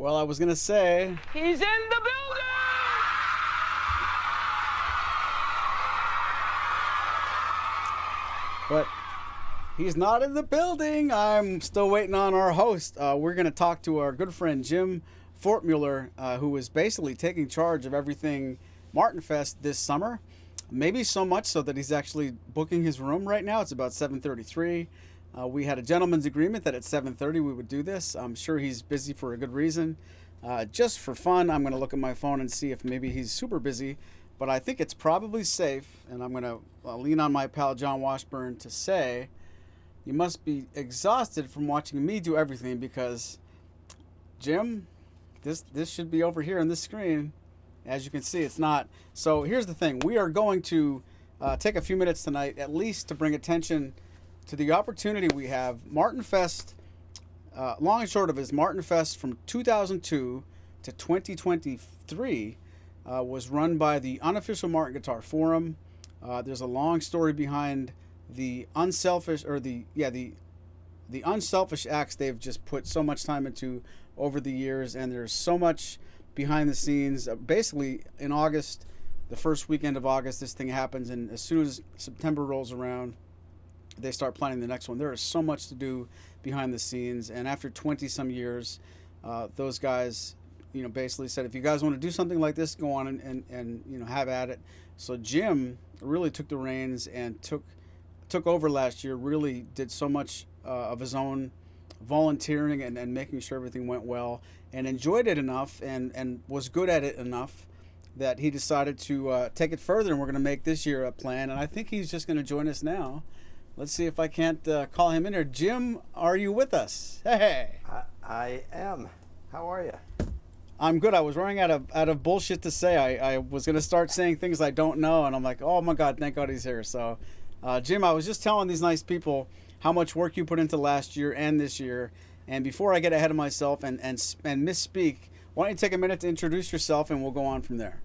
Well, I was going to say... He's in the building! But he's not in the building. I'm still waiting on our host. We're going to talk to our good friend Jim Fortmuller, who is basically taking charge of everything Martinfest this summer. Maybe so much so that he's actually booking his room right now. It's about 7:33. We had a gentleman's agreement that at 7:30 we would do this. I'm sure he's busy for a good reason. Just for fun, I'm going to look at my phone and see if maybe he's super busy. But I think it's probably safe, and I'm going to lean on my pal John Washburn to say, you must be exhausted from watching me do everything because, Jim, this should be over here on this screen. As you can see, it's not. So here's the thing. We are going to take a few minutes tonight, at least to bring attention to the opportunity we have. Martinfest, long and short of it, is Martinfest from 2002 to 2023 was run by the unofficial Martin Guitar Forum. There's a long story behind the unselfish, or the unselfish acts they've just put so much time into over the years, and there's so much behind the scenes. Basically, in August, the first weekend of August, this thing happens, and as soon as September rolls around, they start planning the next one. There is so much to do behind the scenes, and after 20-some years, those guys, basically said, if you guys want to do something like this, go on and have at it. So Jim really took the reins and took over last year, really did so much of his own volunteering and making sure everything went well, and enjoyed it enough and was good at it enough that he decided to take it further, and we're going to make this year a plan. And I think he's just going to join us now. Let's see if I can't call him in here. Jim, are you with us? Hey. I am. How are you? I'm good. I was running out of bullshit to say. I was going to start saying things I don't know, and I'm like, oh my God, thank God he's here. So, Jim, I was just telling these nice people how much work you put into last year and this year. And before I get ahead of myself and misspeak, why don't you take a minute to introduce yourself, and we'll go on from there.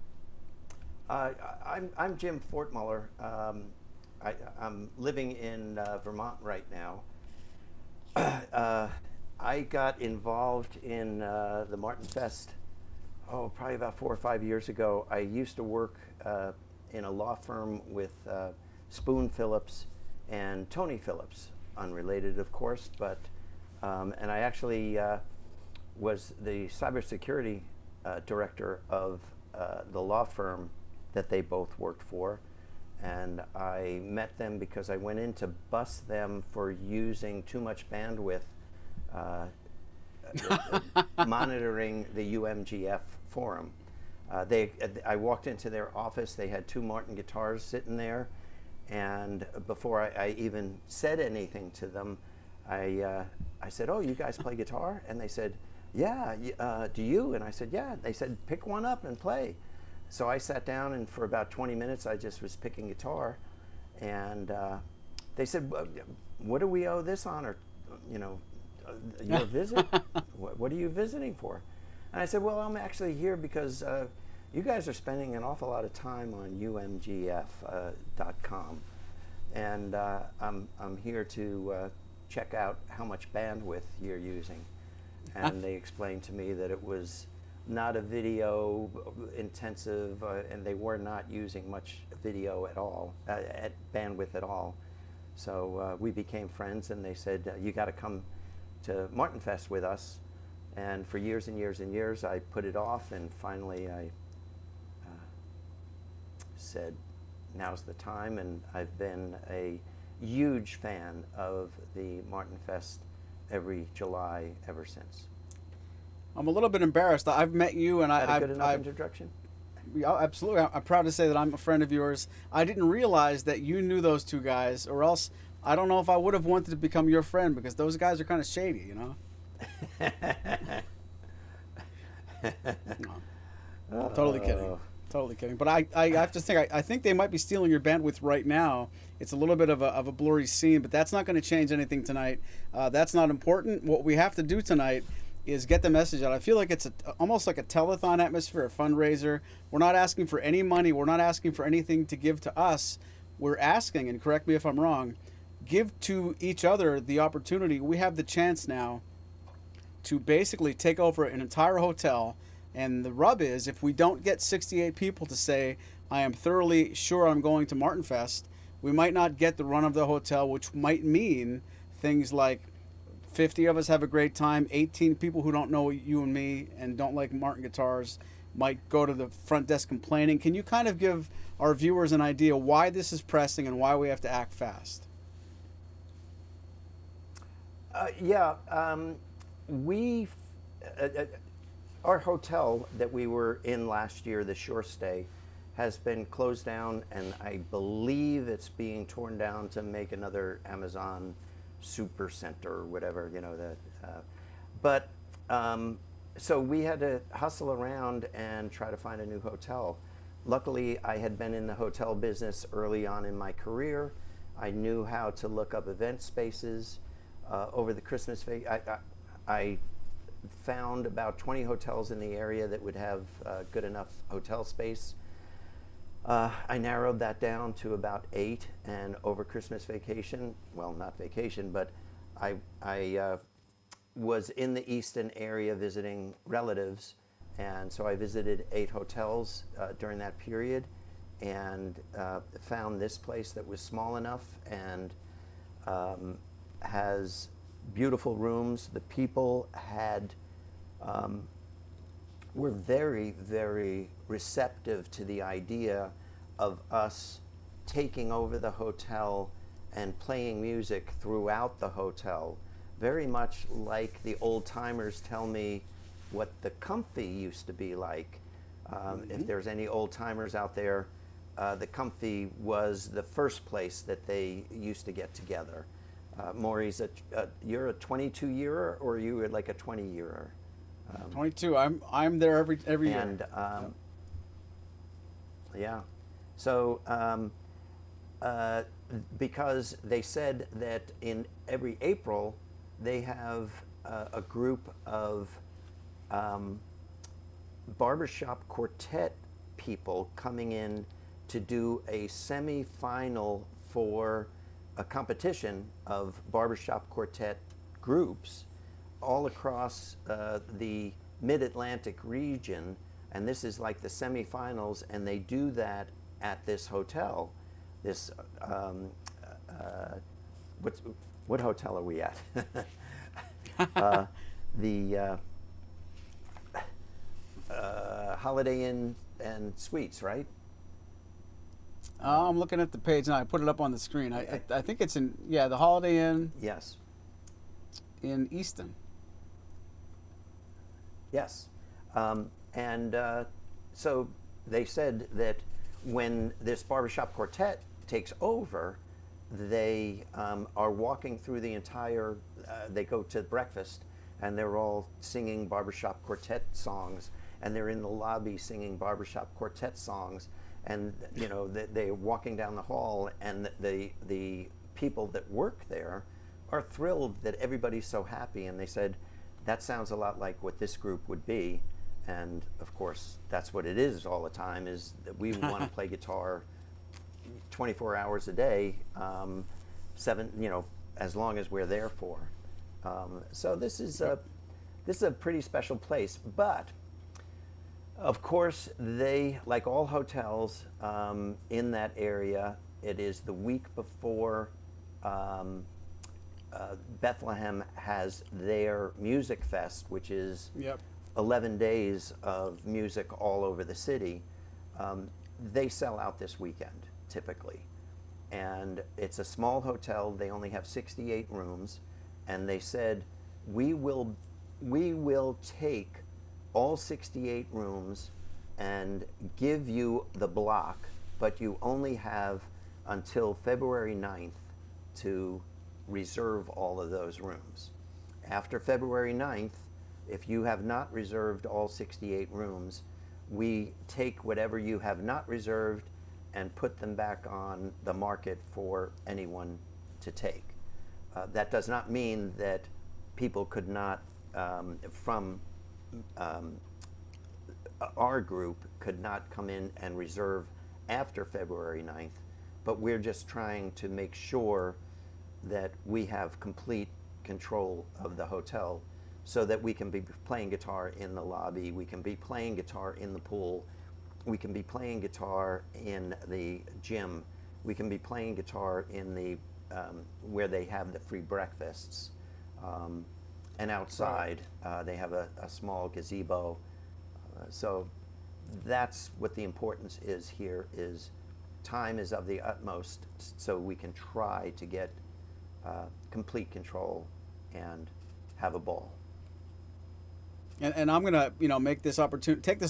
I'm Jim Fortmuller. I'm living in Vermont right now. I got involved in the Martinfest, probably about 4 or 5 years ago. I used to work in a law firm with Spoon Phillips and Tony Phillips, unrelated, of course, but and I actually was the cybersecurity director of the law firm that they both worked for. And I met them because I went in to bust them for using too much bandwidth monitoring the UMGF forum. I walked into their office, they had 2 Martin guitars sitting there, and before I even said anything to them, I said, oh, you guys play guitar? And they said, yeah, do you? And I said, yeah. They said, pick one up and play. So I sat down, and for about 20 minutes, I just was picking guitar. And they said, what do we owe this honor? Your visit? What are you visiting for? And I said, well, I'm actually here because you guys are spending an awful lot of time on umgf.com. And I'm here to check out how much bandwidth you're using. And they explained to me that it was not a video intensive, and they were not using much video at all, at bandwidth at all. So we became friends, and they said, you got to come to Martinfest with us. And for years and years and years, I put it off, and finally I said, now's the time, and I've been a huge fan of the Martinfest every July ever since. I'm a little bit embarrassed. I've met you, and a good enough introduction? Yeah, absolutely. I'm proud to say that I'm a friend of yours. I didn't realize that you knew those 2 guys, or else I don't know if I would have wanted to become your friend, because those guys are kind of shady, No, totally kidding. Totally kidding. But I have to think, I think they might be stealing your bandwidth right now. It's a little bit of a blurry scene, but that's not going to change anything tonight. That's not important. What we have to do tonight is get the message out. I feel like it's almost like a telethon atmosphere, a fundraiser. We're not asking for any money. We're not asking for anything to give to us. We're asking, and correct me if I'm wrong, give to each other the opportunity. We have the chance now to basically take over an entire hotel. And the rub is, if we don't get 68 people to say, I am thoroughly sure I'm going to Martinfest, we might not get the run of the hotel, which might mean things like 50 of us have a great time, 18 people who don't know you and me and don't like Martin guitars might go to the front desk complaining. Can you kind of give our viewers an idea why this is pressing and why we have to act fast? Yeah, we, our hotel that we were in last year, the Shore Stay, has been closed down, and I believe it's being torn down to make another Amazon super center or whatever, you know, but so we had to hustle around and try to find a new hotel. Luckily, I had been in the hotel business early on in my career. I knew how to look up event spaces. Over the Christmas I found about 20 hotels in the area that would have good enough hotel space. I narrowed that down to about 8, and over Christmas vacation, well, not vacation, but I was in the Easton area visiting relatives, and so I visited 8 hotels during that period, and found this place that was small enough and has beautiful rooms. The people were very, very receptive to the idea of us taking over the hotel and playing music throughout the hotel. Very much like the old timers tell me what the Comfy used to be like. If there's any old timers out there, the Comfy was the first place that they used to get together. Maury's you're a 22-yearer, or you were like a 20-yearer? 22. I'm there every year. And yeah, so because they said that in every April they have a group of barbershop quartet people coming in to do a semi-final for a competition of barbershop quartet groups all across the mid-Atlantic region, and this is like the semifinals, and they do that at this hotel. This what hotel are we at? The Holiday Inn and Suites, right? I'm looking at the page now. I put it up on the screen. I think it's in, yeah, the Holiday Inn. Yes. In Easton. Yes. So they said that when this barbershop quartet takes over, they are walking through the entire, they go to breakfast, and they're all singing barbershop quartet songs, and they're in the lobby singing barbershop quartet songs, and you know they're walking down the hall, and the people that work there are thrilled that everybody's so happy, and they said that sounds a lot like what this group would be, and of course that's what it is all the time, is that we want to play guitar 24 hours a day, as long as we're there for. So this is a pretty special place, but of course they, like all hotels in that area, it is the week before Bethlehem has their Music Fest, which is 11 days of music all over the city. They sell out this weekend typically, and it's a small hotel. They only have 68 rooms, and they said we will take all 68 rooms and give you the block, but you only have until February 9th to reserve all of those rooms. After February 9th, if you have not reserved all 68 rooms, we take whatever you have not reserved and put them back on the market for anyone to take. That does not mean that people could not, from our group, could not come in and reserve after February 9th, but we're just trying to make sure that we have complete control of the hotel so that we can be playing guitar in the lobby, we can be playing guitar in the pool, we can be playing guitar in the gym, we can be playing guitar in the where they have the free breakfasts, and outside they have a small gazebo. So that's what the importance is here. Is time is of the utmost, so we can try to get complete control and have a ball. And I'm gonna, take this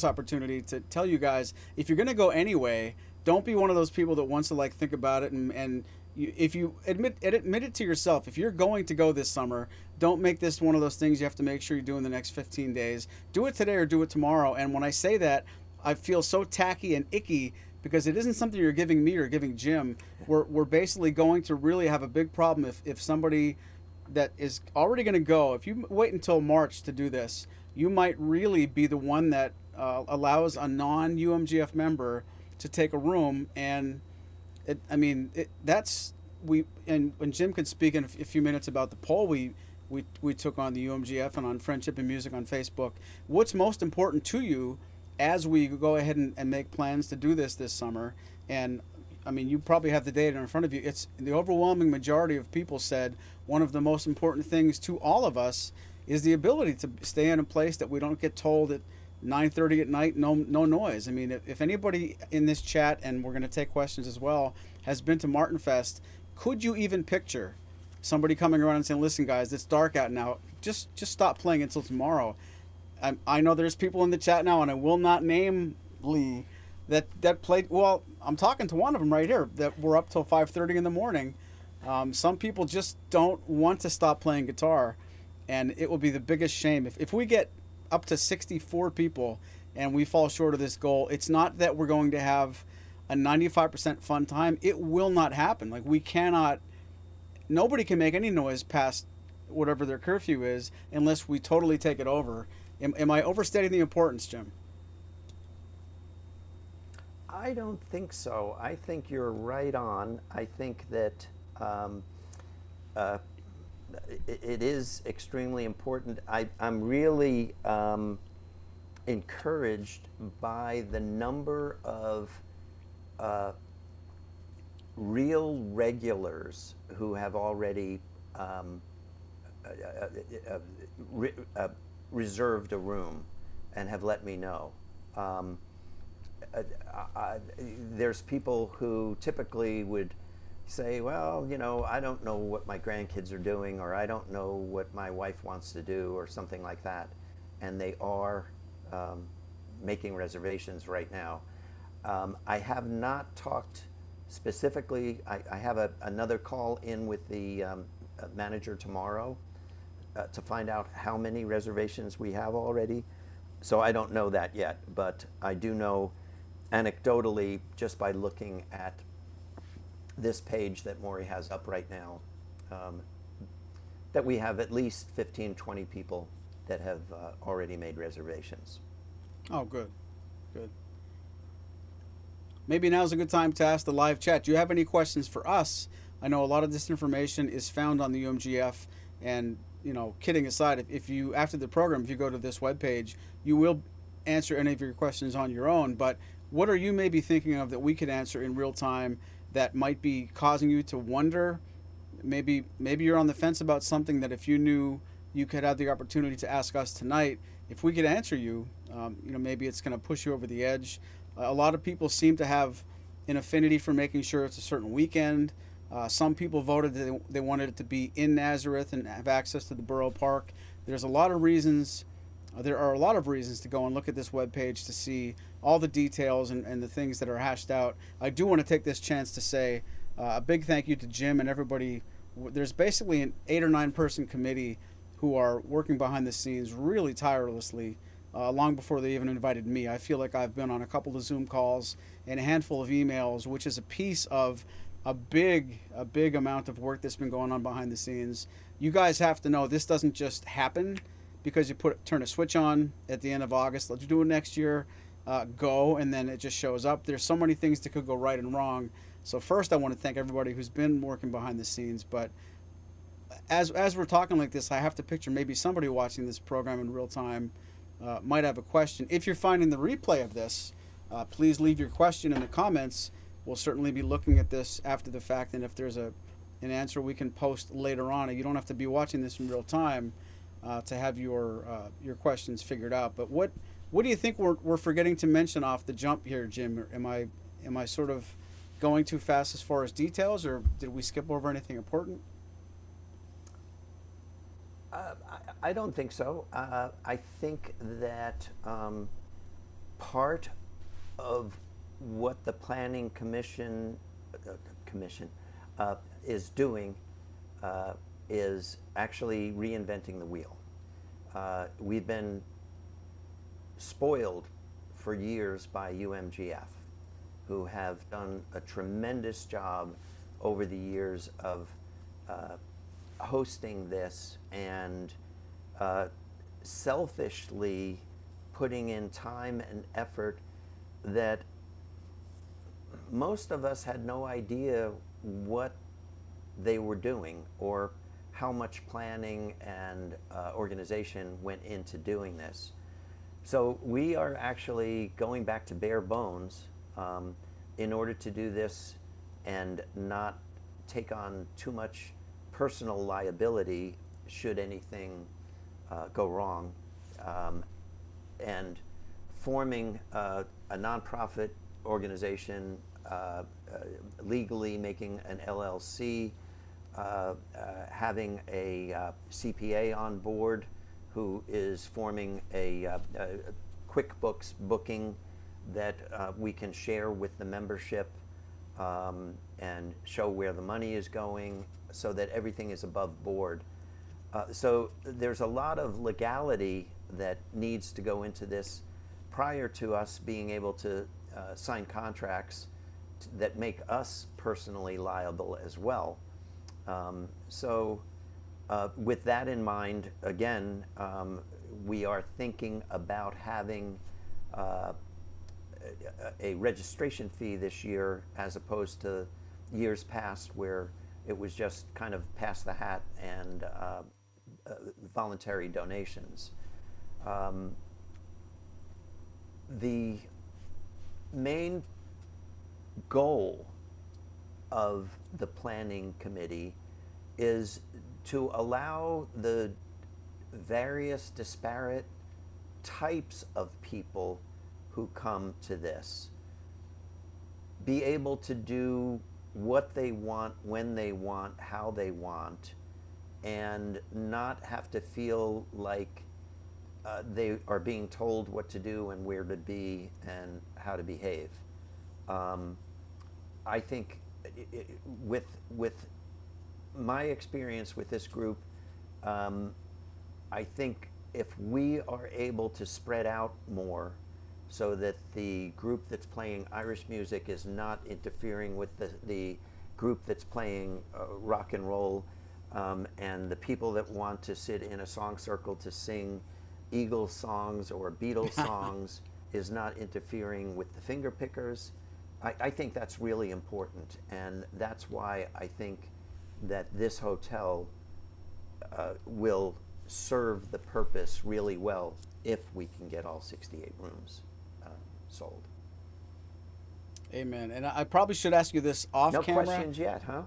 opportunity to tell you guys, if you're gonna go anyway, don't be one of those people that wants to like think about it and if you admit it to yourself. If you're going to go this summer, don't make this one of those things you have to make sure you do in the next 15 days. Do it today or do it tomorrow. And when I say that, I feel so tacky and icky because it isn't something you're giving me or giving Jim. We're basically going to really have a big problem if somebody that is already going to go, if you wait until March to do this, you might really be the one that allows a non-UMGF member to take a room. And when Jim can speak in a few minutes about the poll we took on the UMGF and on Friendship and Music on Facebook. What's most important to you as we go ahead and make plans to do this summer? And you probably have the data in front of you. It's the overwhelming majority of people said one of the most important things to all of us is the ability to stay in a place that we don't get told at 9:30 at night, no noise. If anybody in this chat, and we're going to take questions as well, has been to Martinfest, could you even picture somebody coming around and saying, listen guys, it's dark out now, just stop playing until tomorrow? I know there's people in the chat now, and I will not name Lee, that played, well, I'm talking to one of them right here, that were up till 5:30 in the morning. Some people just don't want to stop playing guitar, and it will be the biggest shame. If we get up to 64 people and we fall short of this goal, it's not that we're going to have a 95% fun time. It will not happen. Like, nobody can make any noise past whatever their curfew is unless we totally take it over. Am I overstating the importance, Jim? I don't think so. I think you're right on. I think that it is extremely important. I'm really encouraged by the number of real regulars who have already reserved a room and have let me know. There's people who typically would say, well, I don't know what my grandkids are doing, or I don't know what my wife wants to do, or something like that. And they are making reservations right now. I have not talked specifically. I have another call in with the manager tomorrow to find out how many reservations we have already. So I don't know that yet, but I do know anecdotally, just by looking at this page that Maury has up right now, that we have at least 15, 20 people that have already made reservations. Oh, good. Maybe now's a good time to ask the live chat. Do you have any questions for us? I know a lot of this information is found on the UMGF, and kidding aside, if you, after the program, if you go to this webpage, you will answer any of your questions on your own. But what are you maybe thinking of that we could answer in real time that might be causing you to wonder? Maybe you're on the fence about something that if you knew you could have the opportunity to ask us tonight, if we could answer you, maybe it's going to push you over the edge. A lot of people seem to have an affinity for making sure it's a certain weekend. Some people voted that they wanted it to be in Nazareth and have access to the borough park. There are a lot of reasons to go and look at this webpage to see all the details and the things that are hashed out. I do want to take this chance to say a big thank you to Jim and everybody. There's basically an 8 or 9 person committee who are working behind the scenes really tirelessly, long before they even invited me. I feel like I've been on a couple of Zoom calls and a handful of emails, which is a piece of a big amount of work that's been going on behind the scenes. You guys have to know this doesn't just happen because you turn a switch on at the end of August. Let's do it next year. Go, and then it just shows up. There's so many things that could go right and wrong. So first, I want to thank everybody who's been working behind the scenes. But as we're talking like this, I have to picture maybe somebody watching this program in real time might have a question. If you're finding the replay of this, please leave your question in the comments. We'll certainly be looking at this after the fact, and if there's an answer we can post later on. You don't have to be watching this in real time to have your questions figured out. But what do you think we're forgetting to mention off the jump here, Jim? Am I sort of going too fast as far as details, or did we skip over anything important? I don't think so. I think that part of what the Planning Commission is doing is actually reinventing the wheel. We've been spoiled for years by UMGF, who have done a tremendous job over the years of hosting this and selfishly putting in time and effort that most of us had no idea what they were doing or how much planning and organization went into doing this. So we are actually going back to bare bones in order to do this and not take on too much personal liability should anything go wrong, and forming a nonprofit organization, legally making an LLC, having a CPA on board who is forming a QuickBooks booking that we can share with the membership and show where the money is going so that everything is above board. So there's a lot of legality that needs to go into this prior to us being able to sign contracts that make us personally liable as well. With that in mind, again, we are thinking about having a registration fee this year as opposed to years past where it was just kind of pass the hat and voluntary donations. The main goal of the planning committee is to allow the various disparate types of people who come to this be able to do what they want, when they want, how they want, and not have to feel like they are being told what to do and where to be and how to behave. I think with my experience with this group, I think if we are able to spread out more so that the group that's playing Irish music is not interfering with the group that's playing rock and roll, and the people that want to sit in a song circle to sing Eagles songs or Beatles songs is not interfering with the finger pickers. I think that's really important, and that's why I think that this hotel will serve the purpose really well if we can get all 68 rooms sold. Amen. And I probably should ask you this off camera. No questions yet, huh?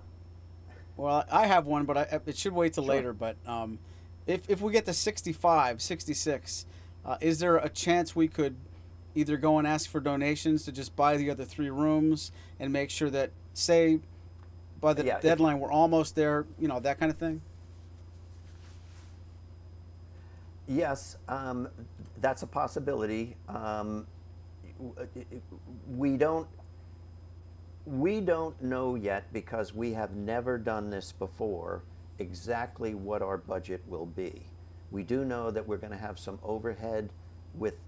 Well, I have one, but it should wait till Sure. later. But if we get to 65, 66, is there a chance we could either go and ask for donations to just buy the other 3 rooms and make sure that, say, by the deadline we're almost there, that kind of thing? Yes, that's a possibility. We don't know yet, because we have never done this before, exactly what our budget will be. We do know that we're going to have some overhead with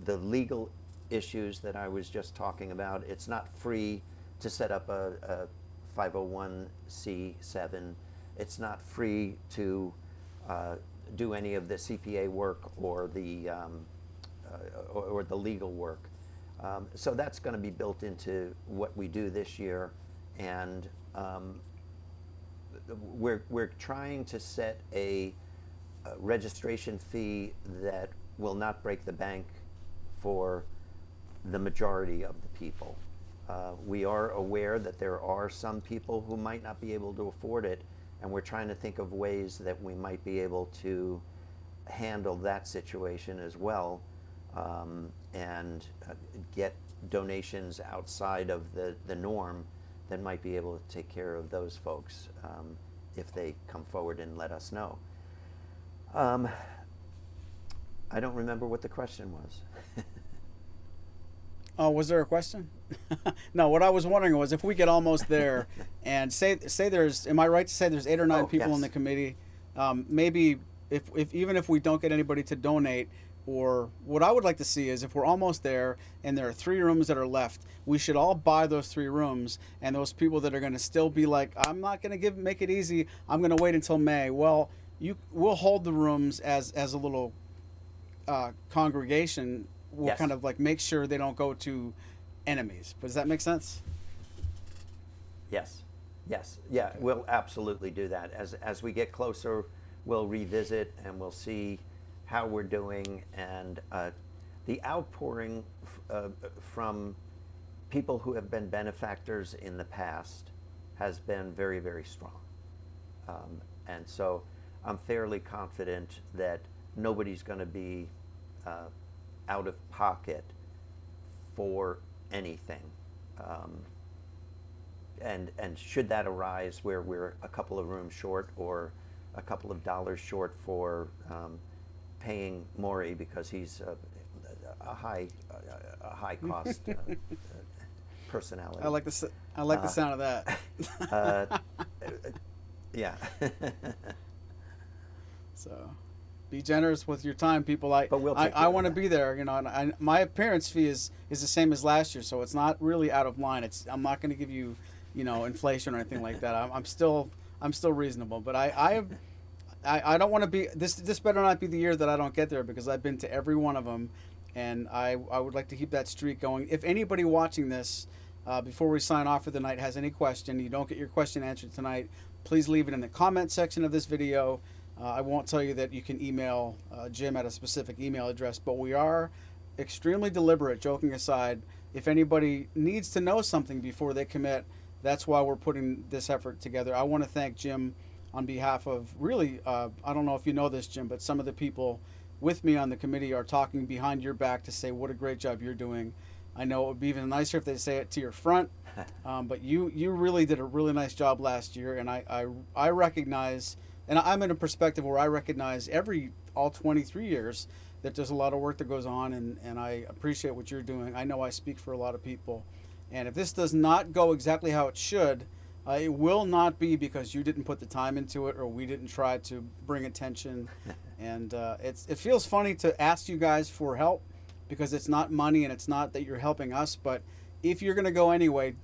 the legal issues that I was just talking about. It's not free to set up a 501c7. It's not free to do any of the CPA work or the legal work. So that's going to be built into what we do this year, and we're trying to set a registration fee that will not break the bank for the majority of the people. We are aware that there are some people who might not be able to afford it, and we're trying to think of ways that we might be able to handle that situation as well, and get donations outside of the norm that might be able to take care of those folks, if they come forward and let us know. I don't remember what the question was. Oh, was there a question? No, what I was wondering was if we get almost there, and say there's, am I right to say there's 8 or 9 people in the committee? Maybe if even if we don't get anybody to donate, or what I would like to see is if we're almost there and there are 3 rooms that are left, we should all buy those 3 rooms, and those people that are going to still be like, I'm not going to make it easy, I'm going to wait until May. Well, we'll hold the rooms as a little congregation. We'll kind of like make sure they don't go to enemies. But does that make sense? Yes. Yeah, okay. We'll absolutely do that. As we get closer, we'll revisit and we'll see how we're doing. And the outpouring from people who have been benefactors in the past has been very, very strong. And so I'm fairly confident that nobody's going to be out of pocket for anything. And should that arise where we're a couple of rooms short or a couple of dollars short for paying Maury because he's a high cost personality. I like the sound of that. Yeah. So, be generous with your time, people. I want to be there. You know, and my appearance fee is the same as last year, so it's not really out of line. I'm not going to give you, inflation or anything like that. I'm still reasonable, but I don't want to be this better not be the year that I don't get there, because I've been to every one of them, and I would like to keep that streak going. If anybody watching this, before we sign off for the night, has any question, you don't get your question answered tonight, please leave it in the comment section of this video. I won't tell you that you can email Jim at a specific email address, but we are extremely deliberate, joking aside. If anybody needs to know something before they commit, that's why we're putting this effort together. I want to thank Jim on behalf of really, I don't know if you know this, Jim, but some of the people with me on the committee are talking behind your back to say what a great job you're doing. I know it would be even nicer if they say it to your front, but you really did a really nice job last year, and I recognize, and I'm in a perspective where I recognize all 23 years that there's a lot of work that goes on, and I appreciate what you're doing. I know I speak for a lot of people. And if this does not go exactly how it should, it will not be because you didn't put the time into it or we didn't try to bring attention. And it feels funny to ask you guys for help because it's not money and it's not that you're helping us. But if you're going to go anyway,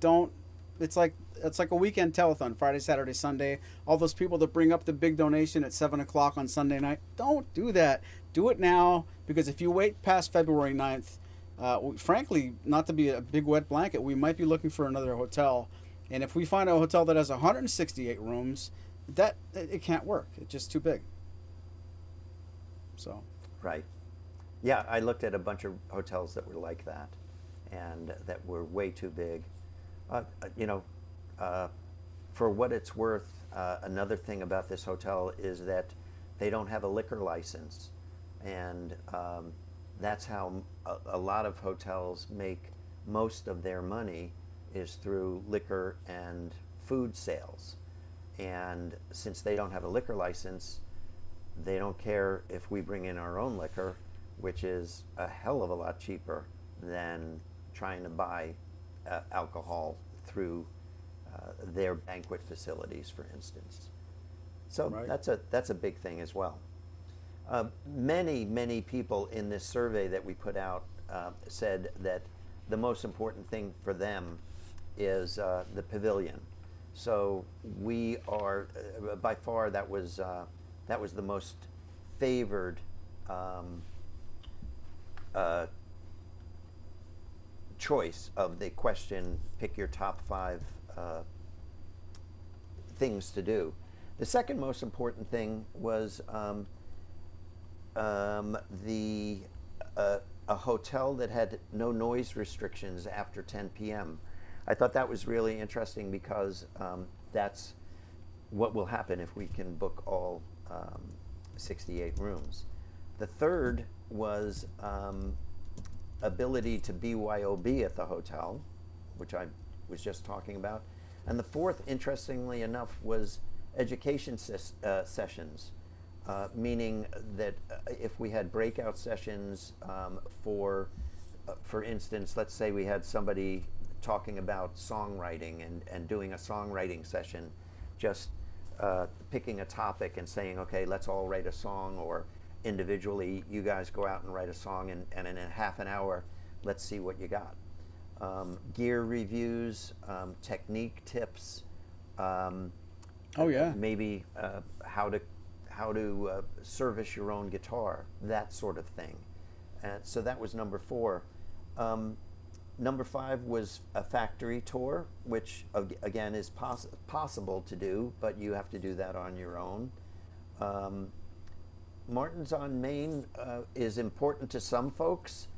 it's like a weekend telethon, Friday, Saturday, Sunday. All those people that bring up the big donation at 7 o'clock on Sunday night, don't do that. Do it now, because if you wait past February 9th, frankly, not to be a big wet blanket, we might be looking for another hotel. And if we find a hotel that has 168 rooms, it can't work. It's just too big. So. Right. Yeah, I looked at a bunch of hotels that were like that, and that were way too big. For what it's worth, another thing about this hotel is that they don't have a liquor license, and that's how a lot of hotels make most of their money, is through liquor and food sales. And since they don't have a liquor license, they don't care if we bring in our own liquor, which is a hell of a lot cheaper than trying to buy alcohol through their banquet facilities, for instance. So right. That's a big thing as well. Many people in this survey that we put out said that the most important thing for them is the pavilion. So we are by far that was the most favored choice of the question. Pick your top 5 things to do. The second most important thing was the a hotel that had no noise restrictions after 10 p.m. I thought that was really interesting because that's what will happen if we can book all 68 rooms. The third was ability to BYOB at the hotel, which I was just talking about. And the fourth, interestingly enough, was education sessions, meaning that if we had breakout sessions for instance, let's say we had somebody talking about songwriting and doing a songwriting session, just picking a topic and saying, okay, let's all write a song, or individually, you guys go out and write a song, and in a half an hour, let's see what you got. Gear reviews, technique tips, Oh yeah. maybe how to service your own guitar, that sort of thing. And so that was number 4. Number 5 was a factory tour, which again is possible to do, but you have to do that on your own. Martin's on Main is important to some folks,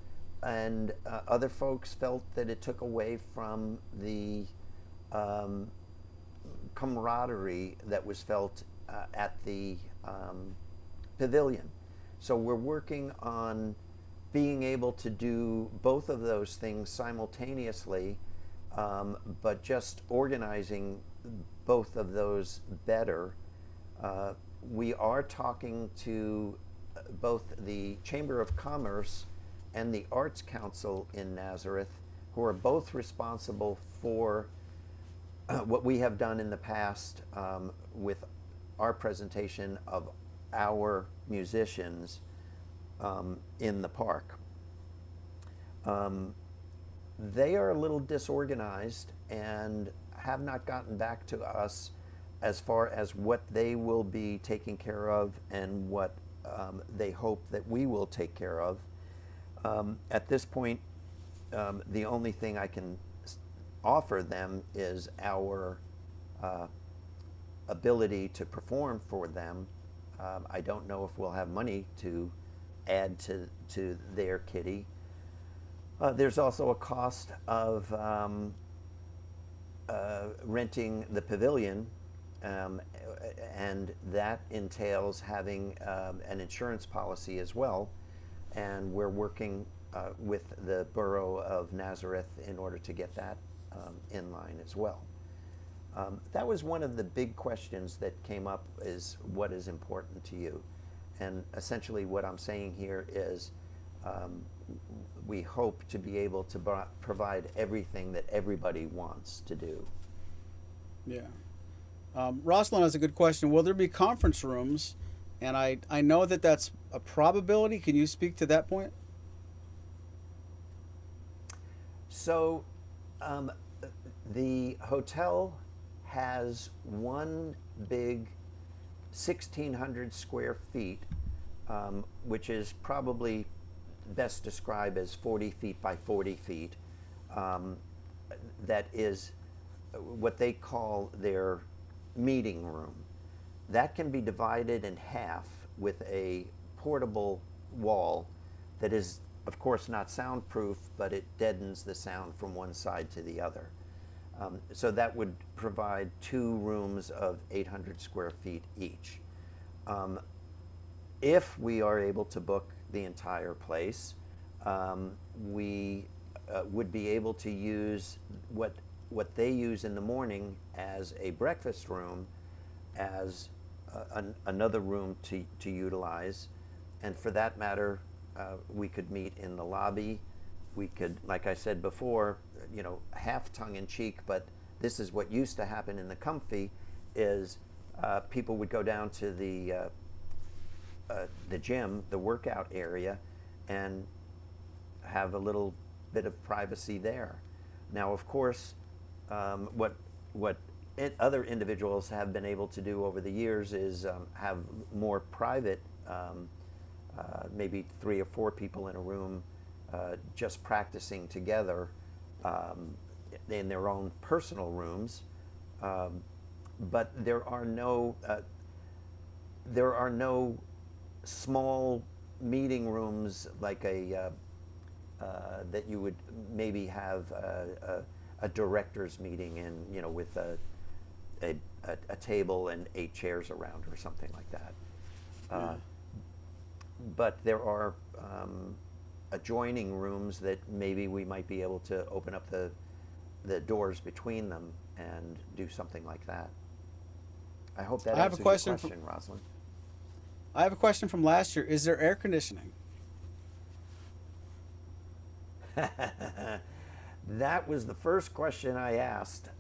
and other folks felt that it took away from the camaraderie that was felt at the pavilion. So we're working on being able to do both of those things simultaneously, but just organizing both of those better. We are talking to both the Chamber of Commerce and the Arts Council in Nazareth, who are both responsible for what we have done in the past with our presentation of our musicians in the park. They are a little disorganized and have not gotten back to us as far as what they will be taking care of and what they hope that we will take care of. At this point, the only thing I can offer them is our ability to perform for them. I don't know if we'll have money to add to their kitty. There's also a cost of renting the pavilion, and that entails having an insurance policy as well. And we're working with the Borough of Nazareth in order to get that in line as well. That was one of the big questions that came up, is what is important to you? And essentially what I'm saying here is we hope to be able to provide everything that everybody wants to do. Yeah. Rosalind has a good question. Will there be conference rooms? And I know that that's a probability. Can you speak to that point? So the hotel has one big 1,600 square feet, which is probably best described as 40 feet by 40 feet. That is what they call their meeting room. That can be divided in half with a portable wall that is, of course, not soundproof, but it deadens the sound from one side to the other. So that would provide 2 rooms of 800 square feet each. If we are able to book the entire place, we would be able to use what they use in the morning as a breakfast room, as another room to utilize. And for that matter, we could meet in the lobby. We could, like I said before, half tongue-in-cheek, but this is what used to happen in the Comfy, is people would go down to the gym, the workout area, and have a little bit of privacy there. Now, of course, what other individuals have been able to do over the years is have more private, maybe 3 or 4 people in a room just practicing together in their own personal rooms. but there are no small meeting rooms like that you would maybe have a director's meeting in, with a table and 8 chairs around or something like that. But there are adjoining rooms that maybe we might be able to open up the doors between them and do something like that. I hope that answers your question, Rosalind. I have a question from last year. Is there air conditioning? That was the first question I asked.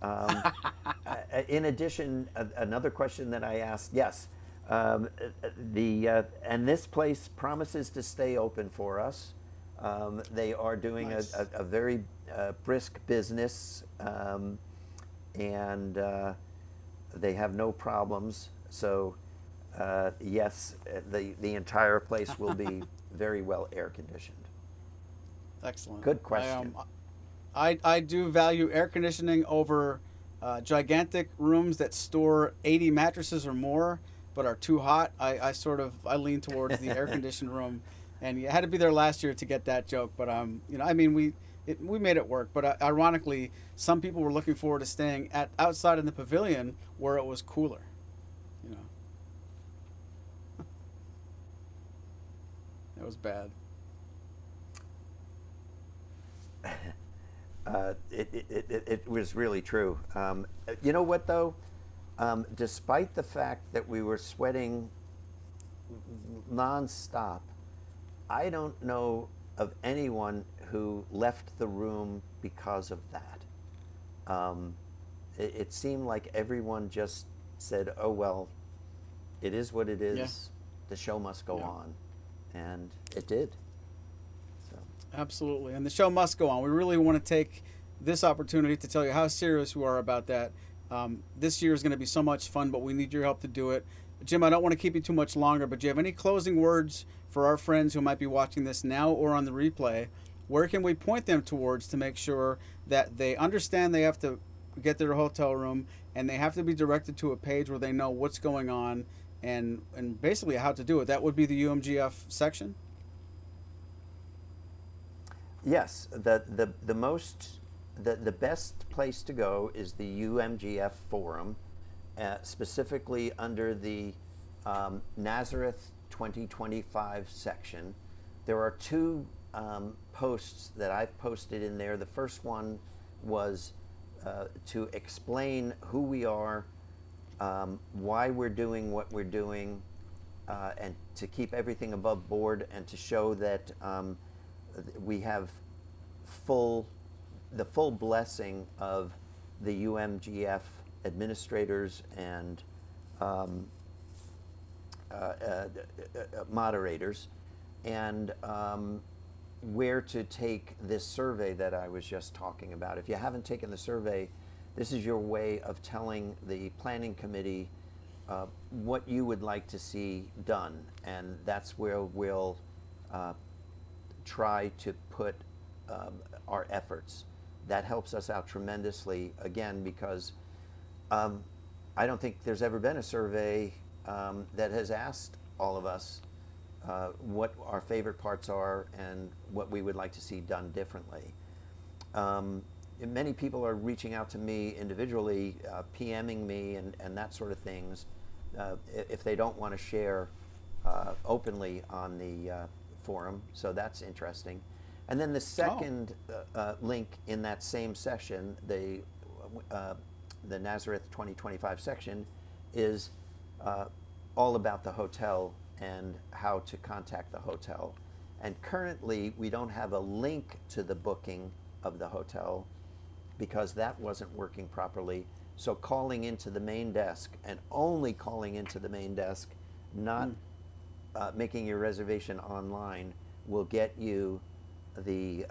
In addition, another question that I asked, yes, and this place promises to stay open for us. They are doing Nice. a very brisk business, and they have no problems. So, yes, the entire place will be very well air conditioned. Excellent. Good question. I do value air conditioning over gigantic rooms that store 80 mattresses or more, but are too hot. I lean towards the air conditioned room, and you had to be there last year to get that joke. But we made it work. But ironically, some people were looking forward to staying outside in the pavilion where it was cooler. It was bad. It was really true. You know what, though? Despite the fact that we were sweating nonstop, I don't know of anyone who left the room because of that. It seemed like everyone just said, oh, well, it is what it is. Yeah. The show must go on. And it did. Absolutely. And the show must go on. We really want to take this opportunity to tell you how serious we are about that. This year is going to be so much fun, but we need your help to do it. Jim, I don't want to keep you too much longer, but do you have any closing words for our friends who might be watching this now or on the replay? Where can we point them towards to make sure that they understand they have to get their hotel room and they have to be directed to a page where they know what's going on and basically how to do it? That would be the UMGF section? Yes, the best place to go is the UMGF forum, specifically under the Nazareth 2025 section. There are 2 posts that I've posted in there. The first one was to explain who we are, why we're doing what we're doing, and to keep everything above board and to show that we have the full blessing of the UMGF administrators and moderators, and where to take this survey that I was just talking about. If you haven't taken the survey, this is your way of telling the planning committee what you would like to see done, and that's where we'll try to put our efforts. That helps us out tremendously, again, because I don't think there's ever been a survey that has asked all of us what our favorite parts are and what we would like to see done differently. Many people are reaching out to me individually, PMing me and that sort of things, if they don't want to share openly on the forum, so that's interesting. And then the second link in that same session, the Nazareth 2025 section, is all about the hotel and how to contact the hotel. And currently, we don't have a link to the booking of the hotel because that wasn't working properly. So calling into the main desk, and only calling into the main desk, not making your reservation online, will get you the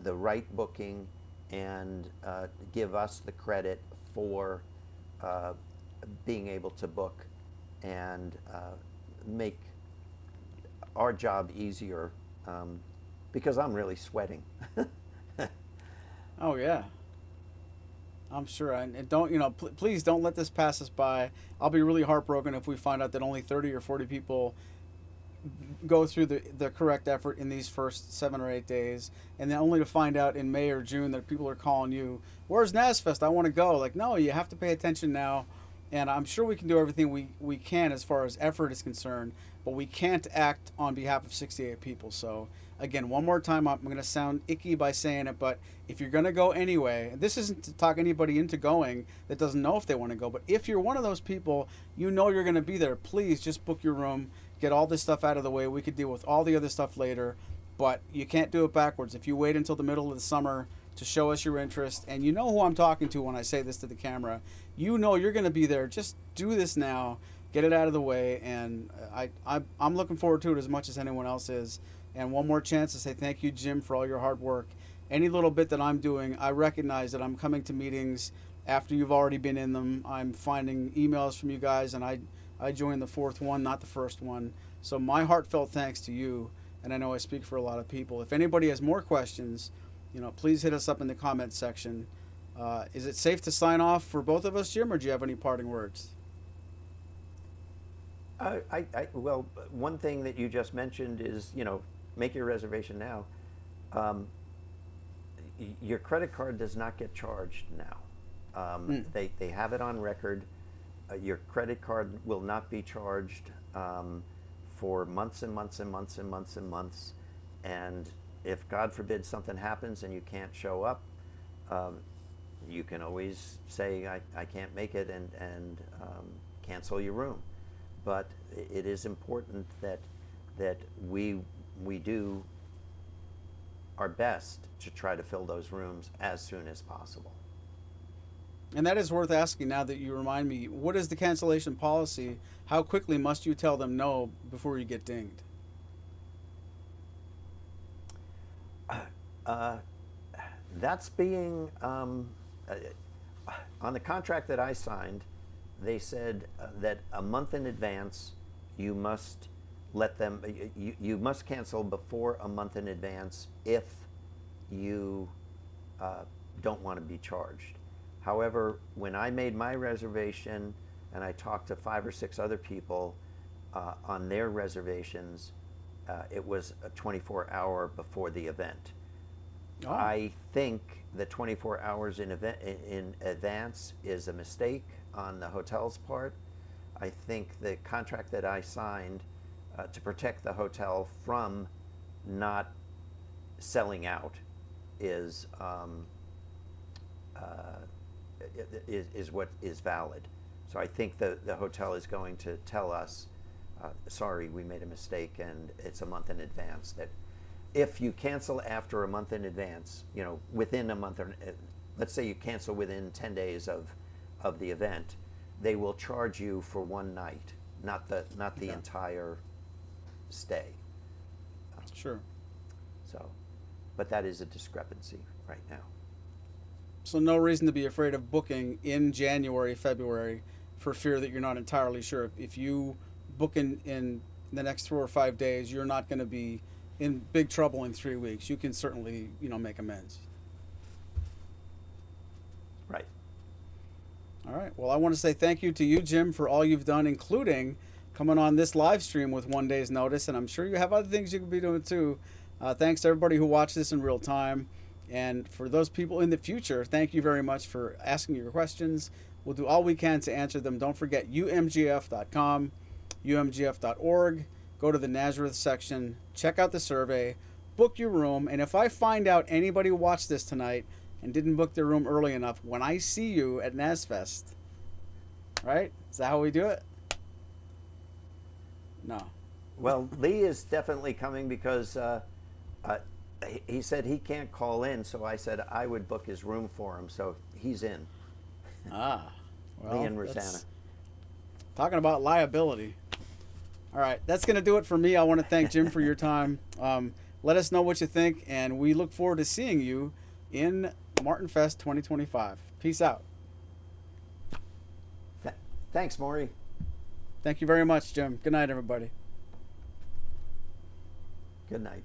right booking and give us the credit for being able to book and make our job easier, because I'm really sweating. Oh yeah. I'm sure. And don't, please don't let this pass us by. I'll be really heartbroken if we find out that only 30 or 40 people go through the correct effort in these first 7 or 8 days, and then only to find out in May or June that people are calling you, where's Nazfest? I want to go. Like, no, you have to pay attention now. And I'm sure we can do everything we can as far as effort is concerned, but we can't act on behalf of 68 people. So again, one more time, I'm going to sound icky by saying it, but if you're going to go anyway, this isn't to talk anybody into going that doesn't know if they want to go, but if you're one of those people, you're going to be there, please just book your room, get all this stuff out of the way. We could deal with all the other stuff later, but you can't do it backwards. If you wait until the middle of the summer to show us your interest, and you know who I'm talking to when I say this to the camera, you know you're going to be there. Just do this now, get it out of the way, and I'm looking forward to it as much as anyone else is. And one more chance to say thank you, Jim, for all your hard work. Any little bit that I'm doing, I recognize that I'm coming to meetings after you've already been in them. I'm finding emails from you guys, and I joined the fourth one, not the first one. So my heartfelt thanks to you, and I know I speak for a lot of people. If anybody has more questions, please hit us up in the comments section. Is it safe to sign off for both of us, Jim, or do you have any parting words? Well, one thing that you just mentioned is, make your reservation now. Your credit card does not get charged now. They have it on record. Your credit card will not be charged for months and months and months and months and months. And if, God forbid, something happens and you can't show up, you can always say, I can't make it, and cancel your room. But it is important that we do our best to try to fill those rooms as soon as possible. And that is worth asking now that you remind me. What is the cancellation policy? How quickly must you tell them no before you get dinged? That's being on the contract that I signed. They said that a month in advance you must let them. You must cancel before a month in advance if you don't want to be charged. However, when I made my reservation and I talked to 5 or 6 other people on their reservations, it was a 24-hour before the event. Oh. I think the 24 hours in advance is a mistake on the hotel's part. I think the contract that I signed to protect the hotel from not selling out is what is valid. So I think the hotel is going to tell us, sorry, we made a mistake, and it's a month in advance. That if you cancel after a month in advance, within a month, or let's say you cancel within 10 days of the event, they will charge you for one night, not the entire stay. Sure. So, but that is a discrepancy right now. So no reason to be afraid of booking in January, February, for fear that you're not entirely sure. If you book in the next 4 or 5 days, you're not going to be in big trouble in 3 weeks. You can certainly, make amends. Right. All right. Well, I want to say thank you to you, Jim, for all you've done, including coming on this live stream with 1 day's notice. And I'm sure you have other things you could be doing too. Thanks to everybody who watched this in real time. And for those people in the future, thank you very much for asking your questions. We'll do all we can to answer them. Don't forget umgf.com, umgf.org. Go to the Nazareth section, check out the survey, book your room. And if I find out anybody watched this tonight and didn't book their room early enough, when I see you at Nazfest, right? Is that how we do it? No. Well, Lee is definitely coming because he said he can't call in, so I said I would book his room for him, so he's in. Well, Lee and Rosanna. Talking about liability. All right, that's going to do it for me. I want to thank Jim for your time. Let us know what you think, and we look forward to seeing you in Martinfest 2025. Peace out. Thanks, Maury. Thank you very much, Jim. Good night, everybody. Good night.